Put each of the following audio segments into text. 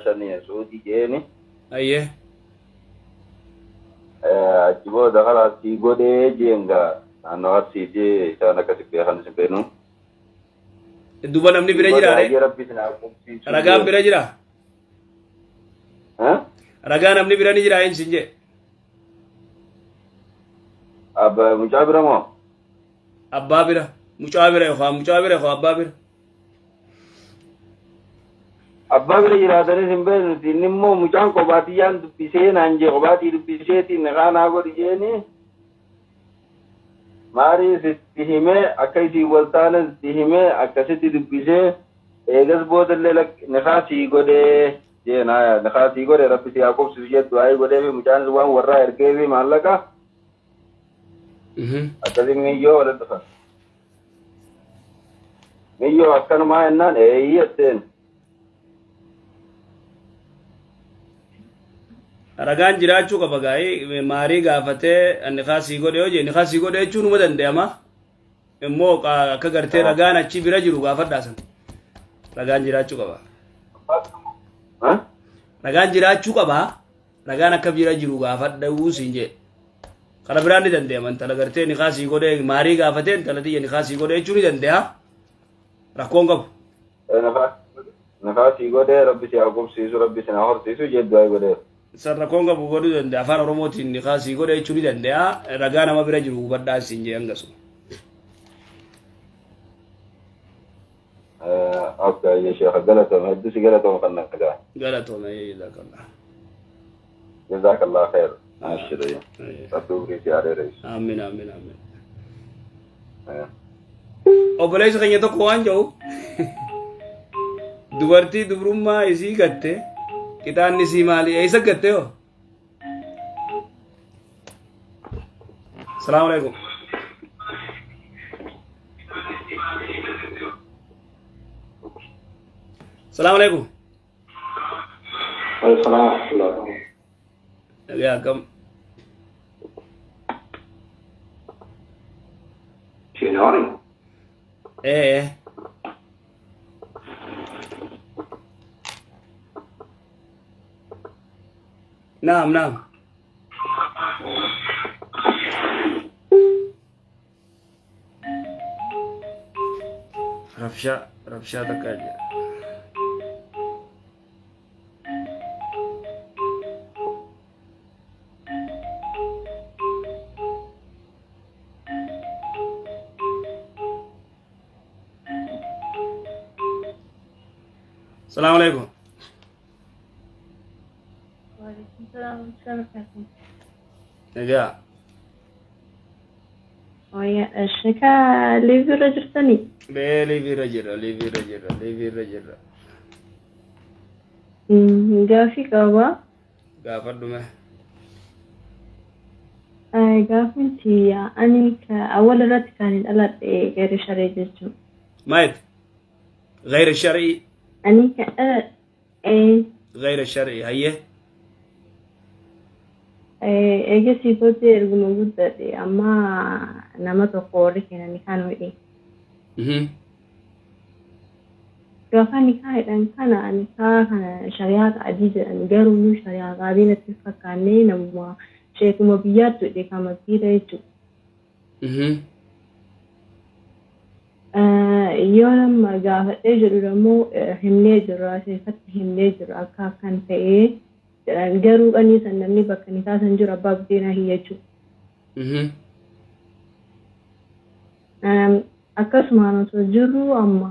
شنية سعودي جيني أيه أجيبه دخل أسيقو دي جينغا أنا أسيجي سانا كسبيا خمس بينو دوبا نمني بira jira re ragaan bira jira ragaa namni bira ni jira hin sinje abba mucabira mo abbaa bira mucabira yo abbaa bira abbaa bira jiraatanii hin beeknuti inni immoo mucaan qobaatiyyaan dubbisee naan jee qobaatii dubbiseetiin naqaanaa godhi jeeni maarii sitti himee akka isii waltaana sitti himee akkasitti dubbisee eegas boodallee naqaasii godhee jeenaa naqaasii godhee rabbi si haa qobsisu jedhu waa'ee godhee fi mucaan waan warraa ergee fi maallaqa akkasi miyyoo walitti dhufan miyyoo akkanumaa jennaan eeyyatteen ragaan jiraachuu qaba gaa'ee maarii gaafatee ani kaasii godhe yoo jee ni kaasii godhe jechuun uma danda'ama immoo akka gartee ragaan achi bira jiru gaafadhaasan ragaan jiraachuu qaba ragaan jiraachuu qaba ragaan akka bira jiru gaafadhuu siin jee kana biraan ni danda'aman tala gartee ni kaasii godhe maarii gaafatee tala tiyya ni kaasii godhe jechuun ni danda'a rakkoon qabu nakaasii godhe rabbi si haa qubsiisu rabbi si haa horsiisu jedhu waa'ee godhe sarra konga bu godhu danda'a afaan oromootiin ni kaasii godhe jechuun ni danda'a ragaa nama bira jiru hubadhaan siin jee hangasu akka ya sheekha galatoma hedduusi galatoma kan nagaa galatoma jazakallah khair ashiri rabbi uriisi areereis amin amin amin obboleessa keenya tokko waan jedhu dubartii dubrummaa isii gatte kitaanni si maali eessa gatte yoo salaamu alaikum salaamu alaikum ya kam Chinori نعم نعم رفشة تكاجي السلام عليكم نجاة ويا الشكا ليفي رجل ثاني ليفي رجل قافي قابا قافر دمه قافنتي أني أول رات كان الألات غير شرعي جسم مايت غير الشرعي أني غير الشرعي هيه eegasi boodde erguma guddate amma nama tokko warri keenan kan hodhe gaafa nikaahidhan kana nikaa kana shari'aata adii jedhan garuu nu shari'aa gaarii natti fakkaannee namuma sheekuma biyyaatti hodhe kama biira jechuudha yoo nama gaafadhee jedhu ammoo himnee jirra seefatti himnee jirra akka akkan ta'ee garuu qanii san namni bakka nikaa san jiru abbaa buddeenaa hiyyachuu akkasumaan osoo jirru amma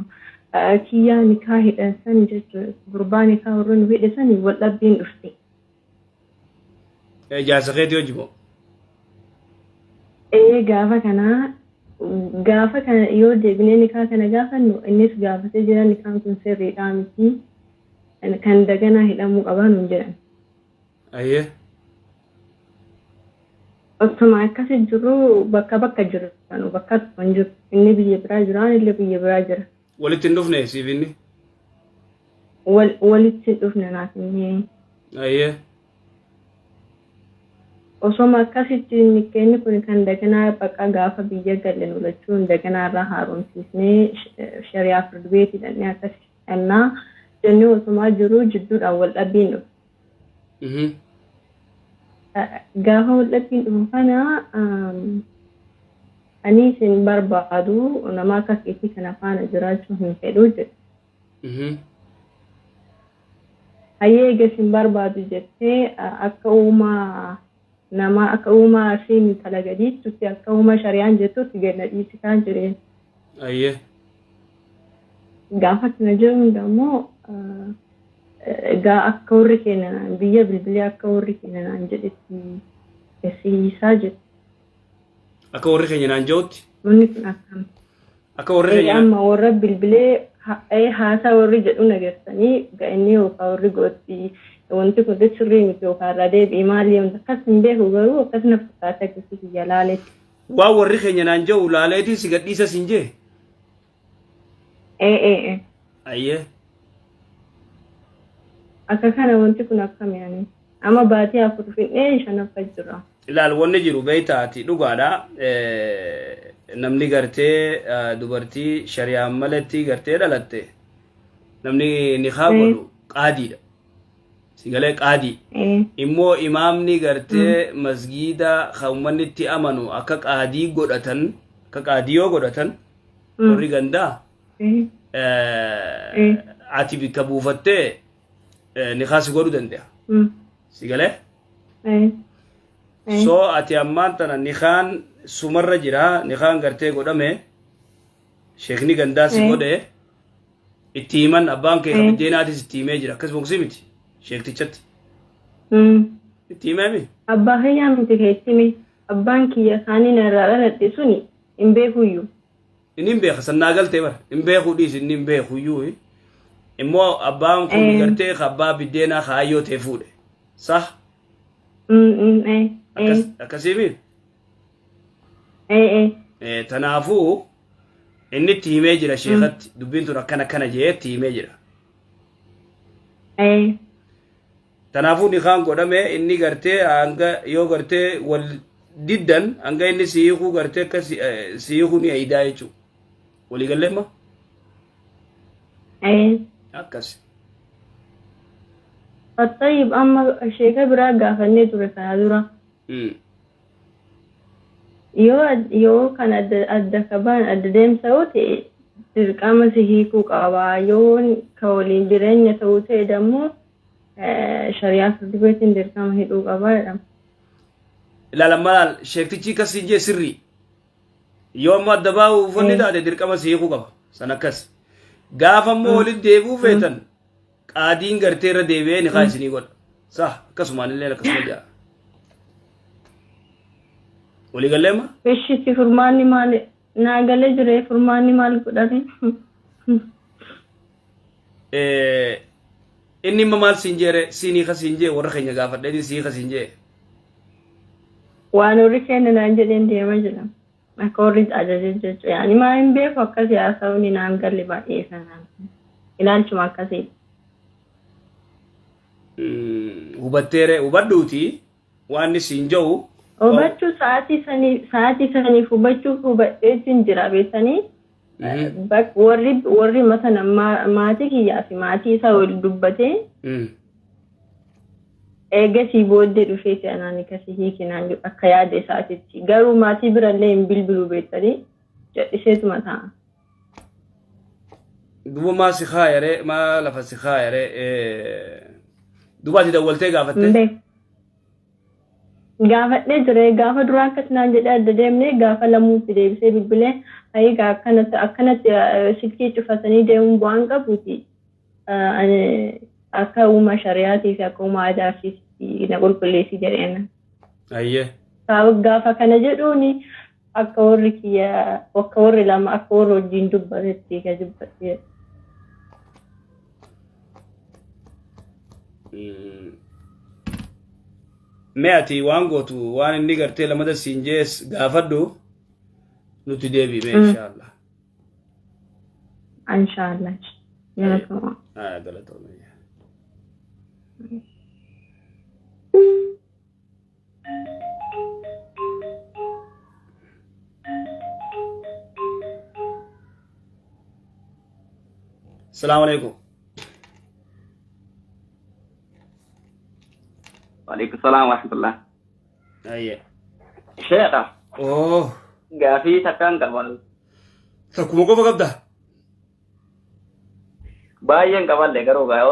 kiyyaa nikaa hidhan san jechuudha gurbaa nikaa warra nu hidhe sanii wal dhabbiin dhufte. Jaarsa keetii hojii moo? Gaafa kana yoo deebinee nikaa kana gaafannu innis gaafatee jira nikaan kun sirriidhaa miti kan daganaa hidhamuu qabaa nuun jedhan. Ayyee. Osuma akkasi jiru bakka jiru bakka tokko hin jiru inni biyya biraa jira illee biyya biraa jira. Walitti hin dhufne siif inni? Walitti hin dhufne naaf inni. Ayyee. Osuma akkasitti nikkeenni kun kan daganaa bakka gaafa biyya galle nulachuun daganaa irraa haaromsiisnee shari'aa firdi beetiidhaan akkas ennaa jennee osumaa jiru jidduudhaan wal dhabbiin dhufu. Gaafa wal dhabbiin dhufu kana ani isin barbaadu nama akka keetii kana faana jiraachuu hin fedhu jedhe. Hayyee egaa isin barbaadu jettee akka uumaa nama akka uumaa fi intala gadiitti akka uumaa shari'aan jettutti gadi dhiisisaa jireen. Hayyee. Gaafa kana jiruun immoo egaa akka warri keenan biyya bilbilee akka warri keenan jedhetti eessisaa jiru. Akka warri keenan jedhutti. Wanni kun akkam. Akka warri keenan. Amma warra bilbilee haasaa warri jedhu nageessanii ga'inni yookaan warri gootti wanti kun sirrii miti yookaan irraa deebi'ee maali akkas hin beeku garuu akkas na fakkaata akkasii biyya laaleetti. Waa warri keenan jedhu laaleetii si gadhiisa siin jee. Ayyee. Akka kana wanti kun akkam yaani amma baatii afur fidhee shanaffaa jira. Ilaal wanni jiru beeytaati dhugaadha. Namni gartee dubartii shari'aan malatti gartee dhalatte namni niqaa godhu qaadiidha. Sigalee qaadii. Immoo imaamni gartee masgiida kan uummanni itti amanu akka qaadii godhatan akka qaadii yoo godhatan warri gandaa. Ati bikka buufattee niqaa si godhuu danda'a. Sigalee? So ati ammaan tana niqaan sumarra jira niqaan gartee godhame sheekni gandaa si godhe itti himan abbaan kee kabajeenaatis itti himee jira akkas boksi miti sheektichatti. Itti himee abbaa hayyaa miti keessimi abbaan kiyya isaanii narraa dhaladhe suni hin beekuyyuu. Inni hin beeka sannaa galtee bara hin beekuu dhiis inni hin beekuyyuu immoo abbaan kun gartee abbaa biddeenaa kaayyoo ta'e fuudhe sah. Akkasii tanaafuu inni itti himee jira sheekatti dubbiin tun akkana jee itti himee jira. Tanaafuu niqaan godhame inni gartee hanga yoo gartee wal diddan hanga inni siikuu gartee akka siikuu ni aidaa jechuudha. Walii galleemma? Akkasi. Fattaayib amma sheeka biraa gaafannee ture kana dura. Yoo kan adda kabaan adda deemsa ta'e dirqama si hiikuu qaba. Yoo ka waliin jireenya ta'uu ta'e dammoo shari'aa firdibeetiin dirqama hidhuu qaba jedhama. Ilaalammaa sheektichi kasii jee sirrii. Yoo amma adda baa'uu uffanni taate dirqama si hiikuu qaba. San akkas. Gaafa immoo walitti deebi'uu feetan qaadiin gartee irra deebi'ee niqaa isinii godha. Sah akkasumaan illee akkasuma jaa. Walii galleema? Bishiti furmaanni maali? Naa galee jire furmaanni maal godhate? Inni imma maal siin jeere siinii ka siin jee warra keenya gaafadheetii sii ka siin jee. Waan warri keenya naan jedheen deema jira. Akka warri ajaje jechuudha. Yaani maa hin beeku akkas yaasa'uun naan galle baay'ee sanaan. Ilaalchuma akkasii. Hubatteere hubadhuuti waan siin jiru. Hubachuu sa'aatii saniif hubadheetiin jira beektanii. Warri mata maatii kiyyaa fi maatii isaa wal dubbatee. Eegasii booddee dhufeeti anaan akkasii hiikinaan akka yaada isaatitti. Garuu maatii birallee hin bilbiluu beektanii jedhiseetuma ta'a. Duuba maa si kaayaree maa lafa si kaayaree duuba ati dawwaltee gaafattee? Gaafadhee jire gaafa duraa akkas naan jedhee adda deemnee gaafa lamuutti deebisee bilbilee hayigaa akkanatti silkii cufatanii deemuun bu'aan qabuuti. Akka uumaa shari'aatii fi akka uumaa aadaa fi na qulqulleessii jedheena. Ayyee. Gaafa kana jedhuuni akka warri kiyya akka warri lama akka warri wajjin dubbatetti ka dubbatte. Mee ati waan gootu waan inni gartee lamada siin jees gaafadhu nuti deebii mee inshaallah. Inshaallah. Galatoomaa. Galatoomaa. السلام عليكم وعليكم السلام ورحمة الله. أيه شيخ أوه قافي تكان قبل تكمو قف قبضة باين قبل لقرو قاو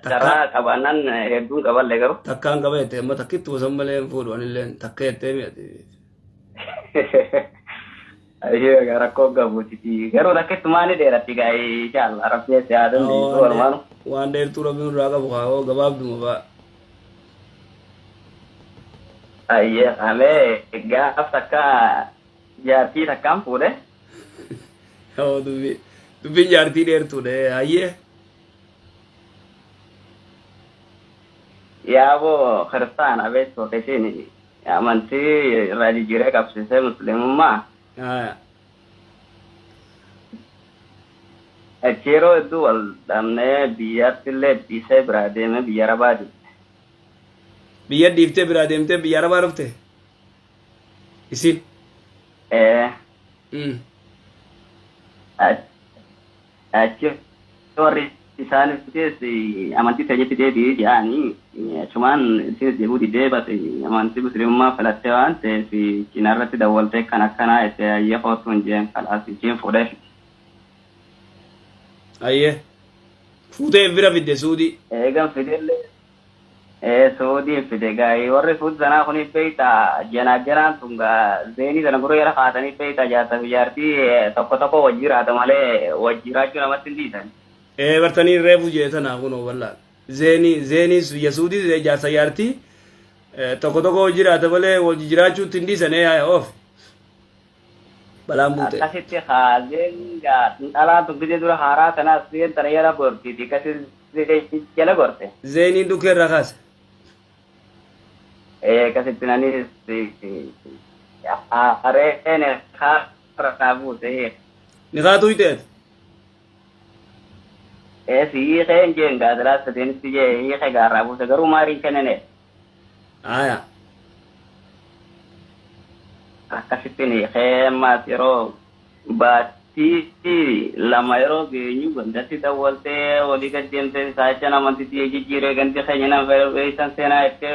ترى قبلنا هدون قبل لقرو. تكان قبيت ما تكيت وسمى لين فود وان لين تكيت تيمي أيه قرأكو قبوتي قرو لكت ماني ديرتي قاي إن شاء الله ربي سيادم دي مانو. وان دير تورا بيون راقا بخاو قباب دو مبا. أيه أمي قاف تكا جارتي تكام فوده. أو دبي جارتي دير تو ده أيه يا أبو خرطان أبي سوكسيني يا منتي راجي جيرك أبسيسه مسلم ما. أشيرو الدول دامنة بيار تلة بيسة برادة में بيارا बाजू बिया दीपते बिरा देमते बियारा बारफते इसी أشيرو إنسان تيجي أمانتي تجي تدي يعني cuman sih jauh di debat amanti muslim ma falatiwan في كنارة دولتك كنا يخوضون جيم خلاص جيم فودش أيه فوده بيرا في السعودي إيجام فيدل سعودي فيدجاي ورّي فود زنا خوني بيتا جنا تونغا زيني زنا برو يلا خاتني بيتا جاتا بيارتي تكو وجيرا تمالي وجيرا شو نمط تنديسان برتني ريفو جيتا ناقونو والله زيني يسودي زي جاسا يارتي تكو وجيرا تمالي وجيرا شو تنديسان إيه أوف بلامبوته كاسيتي خازين جات ألا تبدي دور هارا تنا سين تريالا بورتي دي كاسيت جلا بورتي زيني دوكر رخاص كاسيت ناني أره إنه خار رابوته نخاتو يتد سي خين جين قادرات سدين سيجي هي خيار رابوته كرو ماري كننه آية Kasitini khema tiro bati lama ero genyu ganda sita wolte oli ka jente saachana manti tiye jire gante khanyana verisan sena ette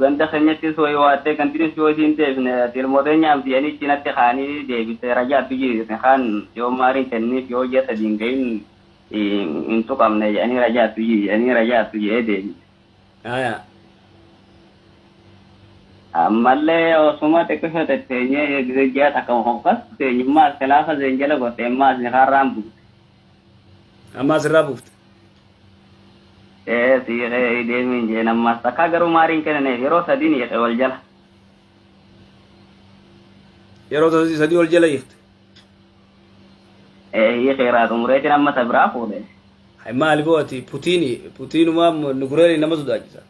ganda khanyati soy wate gantini soy dinte ne tir modenya am diani chinate khani de bite raja tuji khan yo mari tenni yo jeta dingain into kamne yani raja tuji de آية malle osuma tekho tetenya gereja takau hokas tenya mas kelafa zenjala gote mas ni haram أما زرابوت si ide min je namma takagaru marin kenene hero sadini ya wal jala يروت سدي والجلا يخت hi khairat umre namma sabra fode هاي ما لبوتي بوتينو ما نقولي نمسو داجسا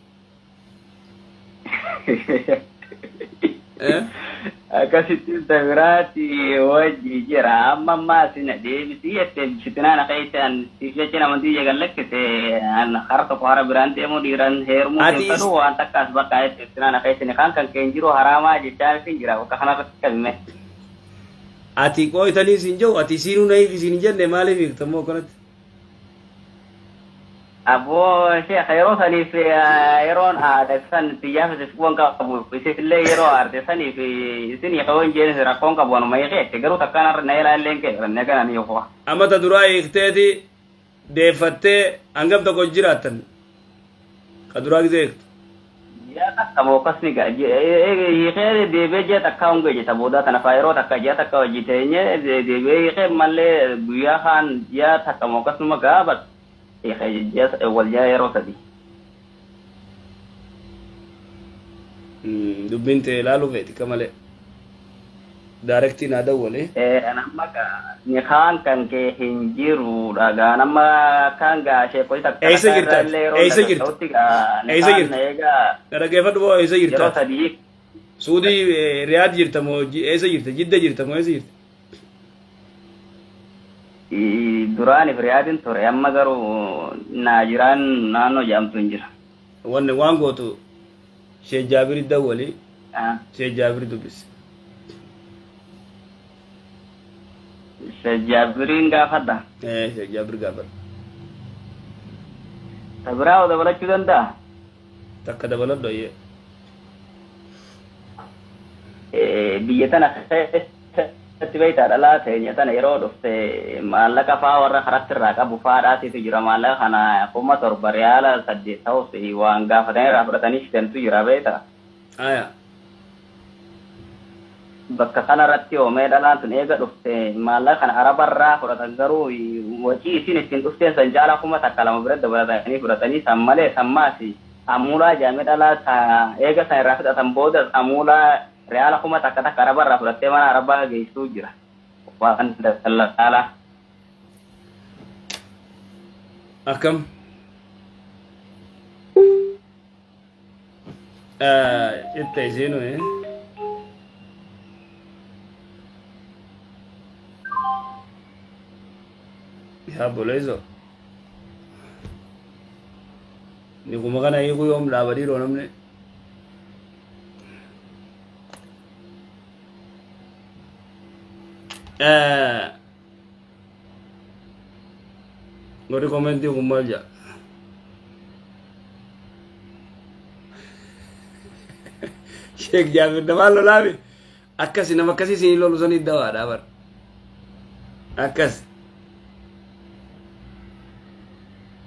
akasitti tagrati waji jira amma ma sina de bisiyete sitina na kaitan sijechena mandi jagan lekkete an harta para birante mo diran hermu kadu anta kas bakai sitina na kaitan kan kenjiro harama jitar sinjira ka khana kalme ati koy tani sinjo ati sinu nai sinjenne male viktamo kanat abo sheikh khayro sani fi iron adaksan tiyaf de fuan ka abu bisile iro artesani fi sini khawon jene ra kon ka bon mai ke garu takana naila lenke naga ni yo amata durai iktedi defatte angam to gojiratan kadura gize ya takamo kasni ga ye khere de beje takam ge ta boda tan khayro takja takka jitenye de be khe malle buya khan ya takamo kasnu magabat يخيجات والجاي روتدي دبنت لالو فيتي كمال دايركتي نادا ولي انا ما نخان كان كي هنجيرو داغا انا ما كان غا شي كوي تك ايسا جرت انا كيف دو ايسا جرت روتدي سودي رياض جرت مو ايسا جرت جده جرت مو ايسا جرت durani friadin tore amma garu najiran nano jam tunjira wanne wango to she jabiri dawali she jabiri dubis she jabirin ga fada she jabir ga fada tabrao da wala chudanda takka dabaladho ye biyya tana keessatti beektaa dhalaa teenya tana yeroo dhufte maallaqa faa warra karatti irraa qabu faadhaatiitu jira maallaqa kana 7,000 riyaala 8 ta'us waan gaafatanii irraa fudhatanii shidantu jira beektaa. aya bakka kanarratti oomee dhalaan tun eega dhufte maallaqa kana arabarraa fudhatan garuu wajii isin ittiin dhufteen san jaala kuma takka lama bira dabalatanii fudhatanii san malee sammaasi amulaa jaamee dhalaa eega san irraa fudhatan booda amulaa reala kuma takka takka arabarraa fudhattee mana arabaa geessuu jira waan daldalaa akkam itta isinu ya bolezo ni kuma kana yi kuyom labari ro namne ngori komenti kumalja Sheikh Jabir Damal labi akkas nama kasi sini lulusan dawa dabar akkas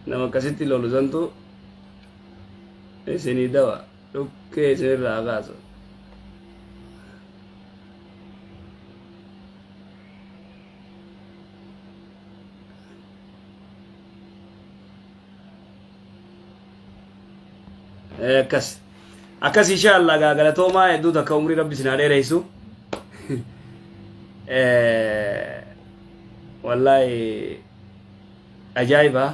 nama kasi ti lulusan tu sini dawa oke sini ragaso akkas inshallah galatoma hedduu takka umrii rabbi sinaa dheereysu wallahi ajaa'iba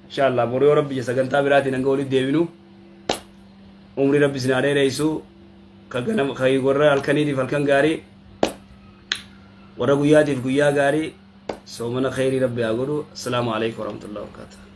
inshallah boru rabbi sagantaa biraatiin hanga walitti deebinu umrii rabbi sinaa dheereysu ka warra halkaniitiif halkan gaarii warra guyyaatiif guyyaa gaarii soomana khayrii rabbi haa godhu assalaamu alaykum warahmatullahi wabarakatuh